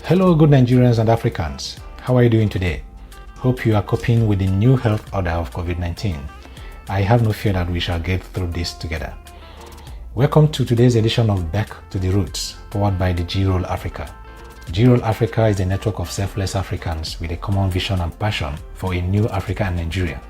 Hello, good Nigerians and Africans. How are you doing today? Hope you are coping with the new health order of COVID-19. I have no fear that we shall get through this together. Welcome to today's edition of Back to the Roots, powered by the G-Roll Africa. G-Roll Africa is a network of selfless Africans with a common vision and passion for a new Africa and Nigeria.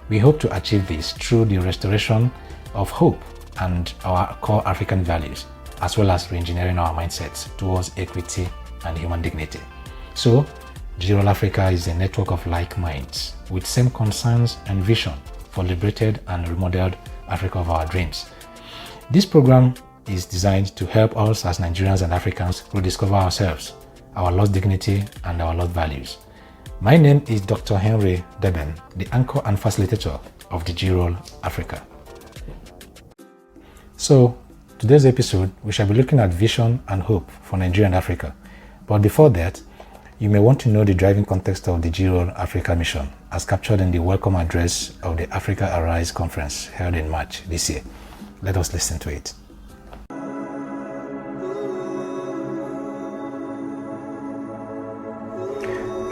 We hope to achieve this through the restoration of hope and our core African values, as well as re-engineering our mindsets towards equity and human dignity. So, G-Roll Africa is a network of like minds with same concerns and vision for liberated and remodeled Africa of our dreams. This program is designed to help us as Nigerians and Africans rediscover ourselves, our lost dignity and our lost values. My name is Dr. Henry Debem, the anchor and facilitator of the G-Roll Africa. So, today's episode, we shall be looking at vision and hope for Nigeria and Africa. But before that, you may want to know the driving context of the G-Roll Africa mission as captured in the welcome address of the Africa Arise conference held in March this year. Let us listen to it.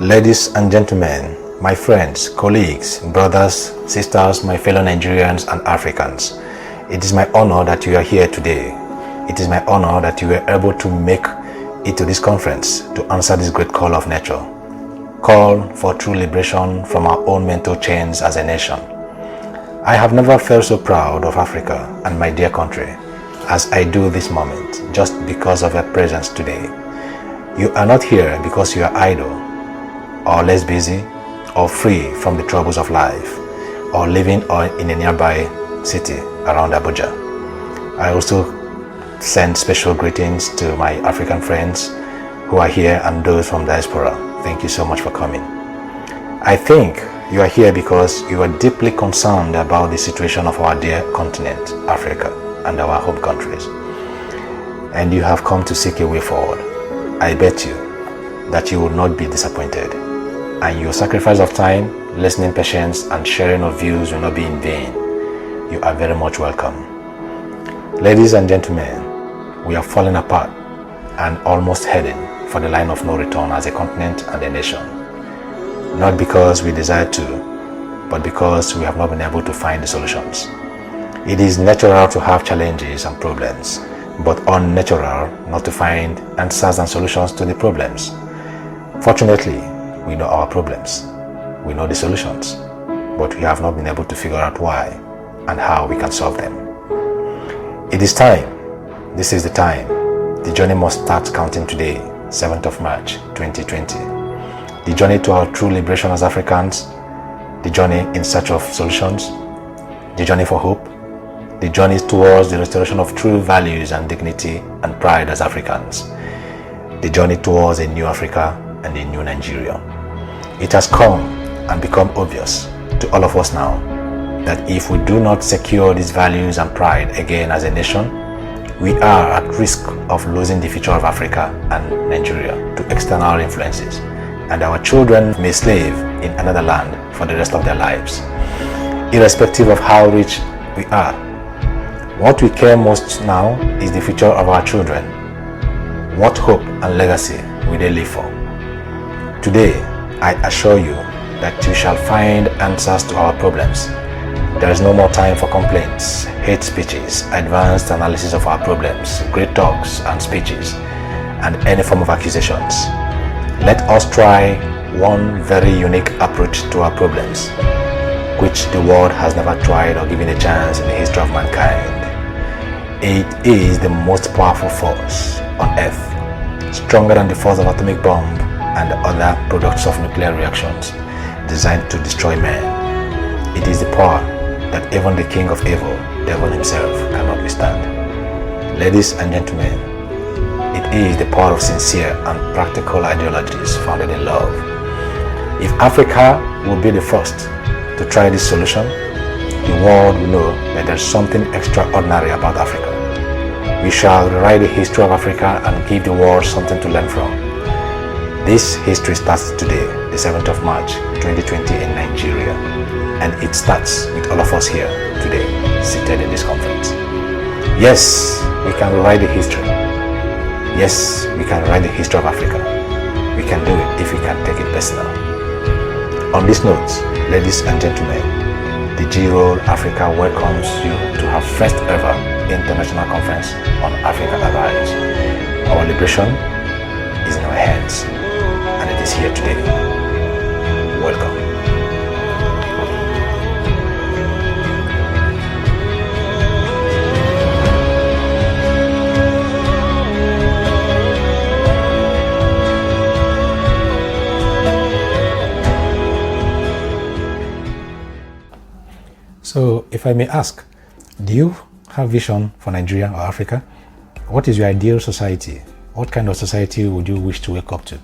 Ladies and gentlemen, my friends, colleagues, brothers, sisters, my fellow Nigerians and Africans, it is my honor that you are here today. It is my honor that you were able to make it to this conference to answer this great call of nature. Call for true liberation from our own mental chains as a nation. I have never felt so proud of Africa and my dear country as I do this moment just because of your presence today. You are not here because you are idle, or less busy, or free from the troubles of life, or living in a nearby city around Abuja. I also send special greetings to my African friends who are here and those from diaspora. Thank you so much for coming. I think you are here because you are deeply concerned about the situation of our dear continent, Africa, and our home countries. And you have come to seek a way forward. I bet you that you will not be disappointed. And your sacrifice of time, listening patience, and sharing of views will not be in vain. You are very much welcome. Ladies and gentlemen, we are falling apart and almost heading for the line of no return as a continent and a nation. Not because we desire to, but because we have not been able to find the solutions. It is natural to have challenges and problems, but unnatural not to find answers and solutions to the problems. Fortunately, we know our problems, we know the solutions, but we have not been able to figure out why and how we can solve them. It is time. This is the time. The journey must start counting today, 7th of March, 2020. The journey to our true liberation as Africans, the journey in search of solutions, the journey for hope, the journey towards the restoration of true values and dignity and pride as Africans, the journey towards a new Africa and a new Nigeria. It has come and become obvious to all of us now that if we do not secure these values and pride again as a nation, we are at risk of losing the future of Africa and Nigeria to external influences, and our children may slave in another land for the rest of their lives, irrespective of how rich we are. What we care most now is the future of our children. What hope and legacy will they live for? Today, I assure you that you shall find answers to our problems. There is no more time for complaints, hate speeches, advanced analysis of our problems, great talks and speeches, and any form of accusations. Let us try one very unique approach to our problems, which the world has never tried or given a chance in the history of mankind. It is the most powerful force on earth, stronger than the force of atomic bomb and other products of nuclear reactions designed to destroy man. It is the power that even the king of evil, devil himself, cannot withstand. Ladies and gentlemen, it is the power of sincere and practical ideologies founded in love. If Africa will be the first to try this solution, the world will know that there is something extraordinary about Africa. We shall rewrite the history of Africa and give the world something to learn from. This history starts today, the 7th of March, 2020 in Nigeria. And it starts with all of us here today, seated in this conference. Yes, we can rewrite the history. Yes, we can write the history of Africa. we can do it if we can take it personal. On this note, ladies and gentlemen, the G-Roll Africa welcomes you to our first ever international conference on Africa Arise. Our liberation is in our hands, and it is here today. Welcome. So, if I may ask, do you have vision for Nigeria or Africa? What is your ideal society? What kind of society would you wish to wake up to?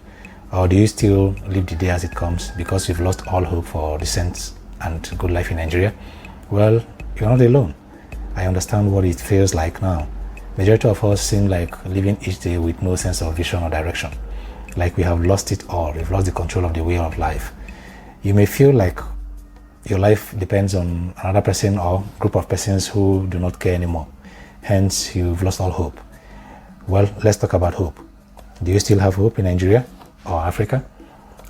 Or do you still live the day as it comes because you've lost all hope for decent and good life in Nigeria? Well, you're not alone. I understand what it feels like now. Majority of us seem like living each day with no sense of vision or direction. Like we have lost it all. We've lost the control of the way of life. You may feel like your life depends on another person or group of persons who do not care anymore. Hence, you've lost all hope. Well, let's talk about hope. Do you still have hope in Nigeria or Africa?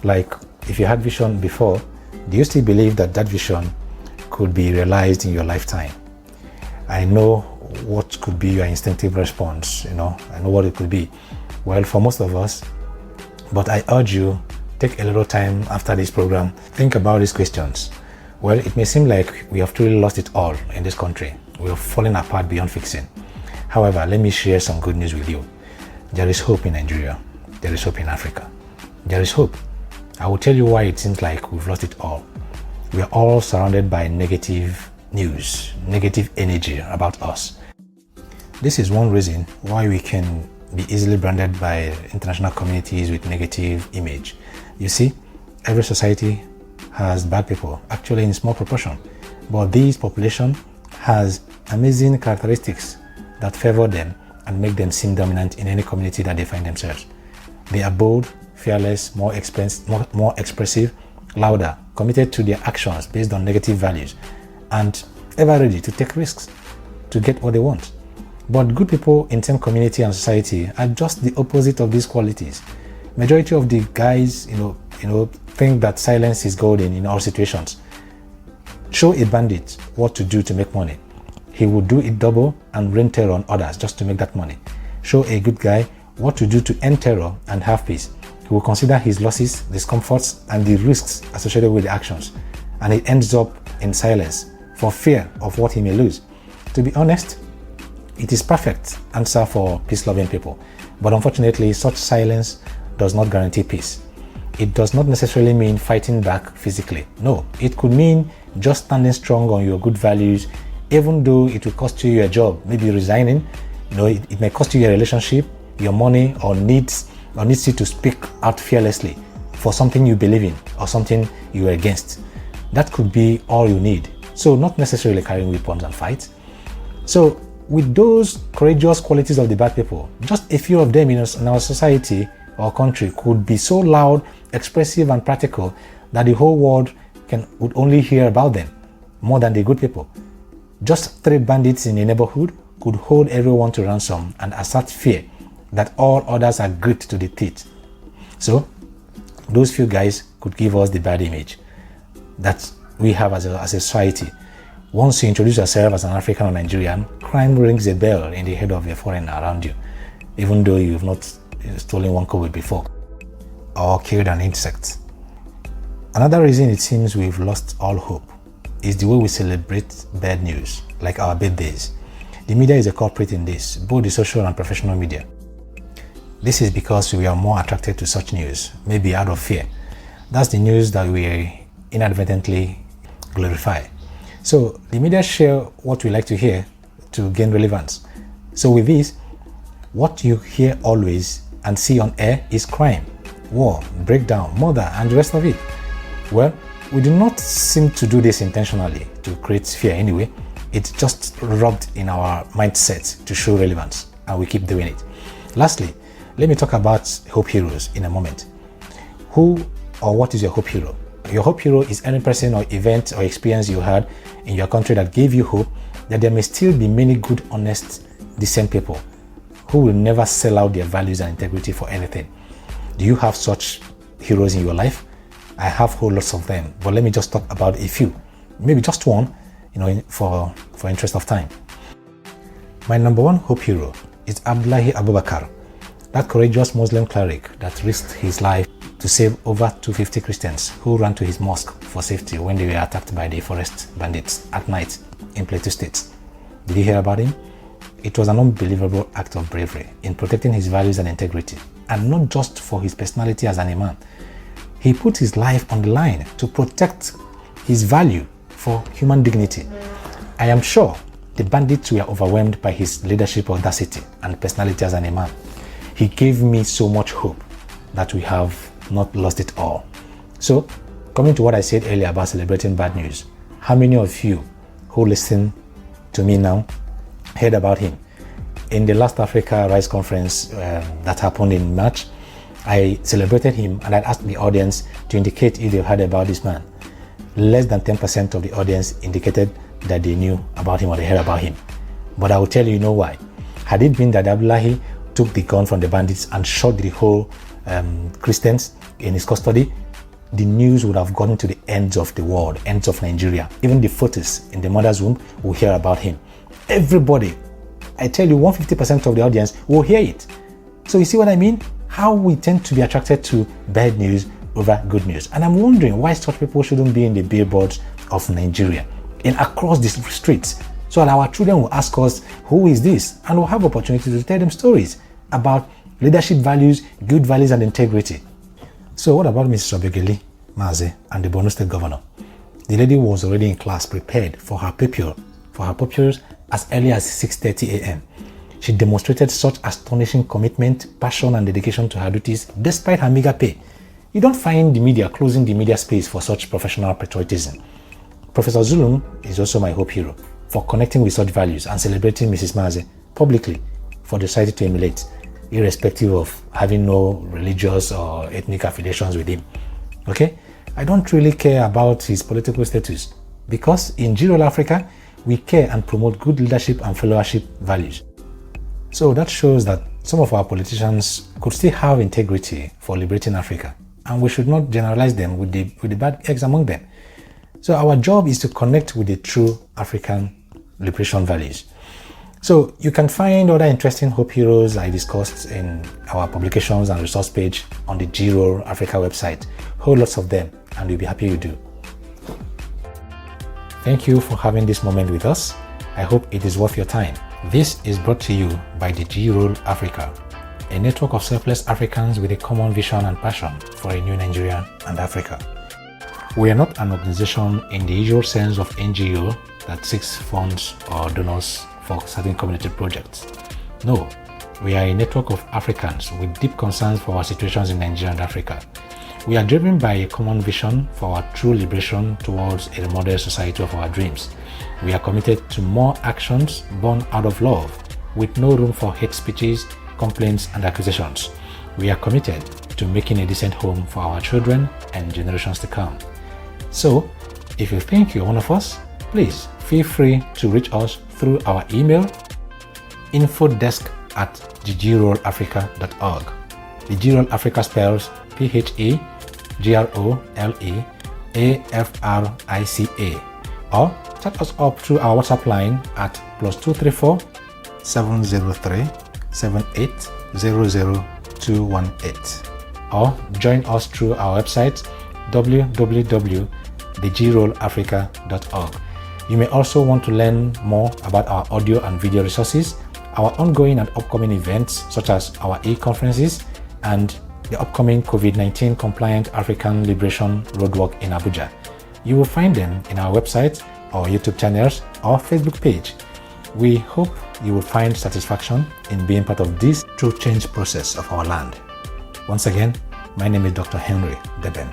Like, if you had vision before, do you still believe that that vision could be realized in your lifetime? I know what could be your instinctive response, I know what it could be. Well, for most of us, but I urge you, take a little time after this program, think about these questions. Well, it may seem like we have truly lost it all in this country. We are falling apart beyond fixing. However, let me share some good news with you. There is hope in Nigeria. There is hope in Africa. There is hope. I will tell you why it seems like we've lost it all. We are all surrounded by negative news, negative energy about us. This is one reason why we can be easily branded by international communities with negative image. You see, every society has bad people, actually in small proportion, but this population has amazing characteristics that favor them and make them seem dominant in any community that they find themselves. They are bold, fearless, more expressive, louder, committed to their actions based on negative values, and ever ready to take risks to get what they want. But good people in same community and society are just the opposite of these qualities. Majority of the guys, think that silence is golden in all situations. Show a bandit what to do to make money. He will do it double and rain terror on others just to make that money. Show a good guy what to do to end terror and have peace. He will consider his losses, discomforts, and the risks associated with the actions. And it ends up in silence for fear of what he may lose. To be honest, it is perfect answer for peace-loving people. But unfortunately, such silence does not guarantee peace. It does not necessarily mean fighting back physically. No, it could mean just standing strong on your good values, even though it will cost you your job, maybe resigning. It may cost you your relationship, your money, or needs you to speak out fearlessly for something you believe in or something you are against. That could be all you need. So not necessarily carrying weapons and fight. So with those courageous qualities of the bad people, just a few of them in our society or country could be so loud, expressive, and practical that the whole world would only hear about them more than the good people. Just 3 bandits in a neighborhood could hold everyone to ransom and assert fear that all others are gripped to the teeth. So those few guys could give us the bad image that we have as a society. Once you introduce yourself as an African or Nigerian, crime rings a bell in the head of a foreigner around you, even though you've not stolen one kobo before or killed an insect. Another reason it seems we've lost all hope is the way we celebrate bad news, like our birthdays. The media is a culprit in this, both the social and professional media. This is because we are more attracted to such news, maybe out of fear. That's the news that we inadvertently glorify. So the media share what we like to hear to gain relevance. So with this, what you hear always and see on air is crime, war, breakdown, murder, and the rest of it. Well, we do not seem to do this intentionally to create fear anyway. It's just rubbed in our mindset to show relevance, and we keep doing it. Lastly, let me talk about hope heroes in a moment. Who or what is your hope hero? Your hope hero is any person or event or experience you had in your country that gave you hope that there may still be many good, honest, decent people who will never sell out their values and integrity for anything. Do you have such heroes in your life? I have whole lots of them, but let me just talk about a few, maybe just one, for interest of time. My number one hope hero is Abdullahi Abubakar, that courageous Muslim cleric that risked his life to save over 250 Christians who ran to his mosque for safety when they were attacked by the forest bandits at night in Plateau State. Did you hear about him? It was an unbelievable act of bravery in protecting his values and integrity, and not just for his personality as an imam. He put his life on the line to protect his value for human dignity. I am sure the bandits were overwhelmed by his leadership audacity and personality as an imam. He gave me so much hope that we have not lost it all. So, coming to what I said earlier about celebrating bad news, how many of you who listen to me now heard about him? In the last Africa Rise conference that happened in March, I celebrated him and I asked the audience to indicate if they heard about this man. Less than 10% of the audience indicated that they knew about him or they heard about him. But I will tell you why. Had it been that Abdullahi took the gun from the bandits and shot the whole Christians in his custody, the news would have gotten to the ends of the world, ends of Nigeria. Even the fetus in the mother's womb will hear about him. Everybody, I tell you, 150% of the audience will hear it. So you see what I mean? How we tend to be attracted to bad news over good news. And I'm wondering why such people shouldn't be in the billboards of Nigeria and across the streets, so that our children will ask us, who is this? And we'll have opportunity to tell them stories about leadership values, good values and integrity. So what about Mrs. Obegeli Maze and the Borno State Governor? The lady was already in class prepared for her pupils as early as 6:30 a.m. She demonstrated such astonishing commitment, passion and dedication to her duties despite her meager pay. You don't find the media closing the media space for such professional patriotism. Professor Zulum is also my hope hero for connecting with such values and celebrating Mrs. Maze publicly for the society to emulate, irrespective of having no religious or ethnic affiliations with him. Okay? I don't really care about his political status because in Rural Africa, we care and promote good leadership and followership values. So that shows that some of our politicians could still have integrity for liberating Africa, and we should not generalize them with the bad eggs among them. So our job is to connect with the true African liberation values. So you can find other interesting hope heroes I discussed in our publications and resource page on the Rural Africa website. Whole lots of them, and you'll be happy you do. Thank you for having this moment with us. I hope it is worth your time. This is brought to you by the Rural Africa, a network of selfless Africans with a common vision and passion for a new Nigeria and Africa. We are not an organization in the usual sense of NGO that seeks funds or donors for certain community projects. No, we are a network of Africans with deep concerns for our situations in Nigeria and Africa. We are driven by a common vision for our true liberation towards a remodeled society of our dreams. We are committed to more actions born out of love, with no room for hate speeches, complaints and accusations. We are committed to making a decent home for our children and generations to come. So, if you think you're one of us, please feel free to reach us through our email infodesk@thgrolafrica.org. The Rural Africa spells PHEGROLEAFRICA, or chat us up through our WhatsApp line at +234 703 7800218, or join us through our website www.thgrolafrica.org. You may also want to learn more about our audio and video resources, our ongoing and upcoming events such as our e-conferences and the upcoming COVID-19 compliant African Liberation Roadwalk in Abuja. You will find them in our website, our YouTube channels, or Facebook page. We hope you will find satisfaction in being part of this true change process of our land. Once again, my name is Dr. Henry Debem.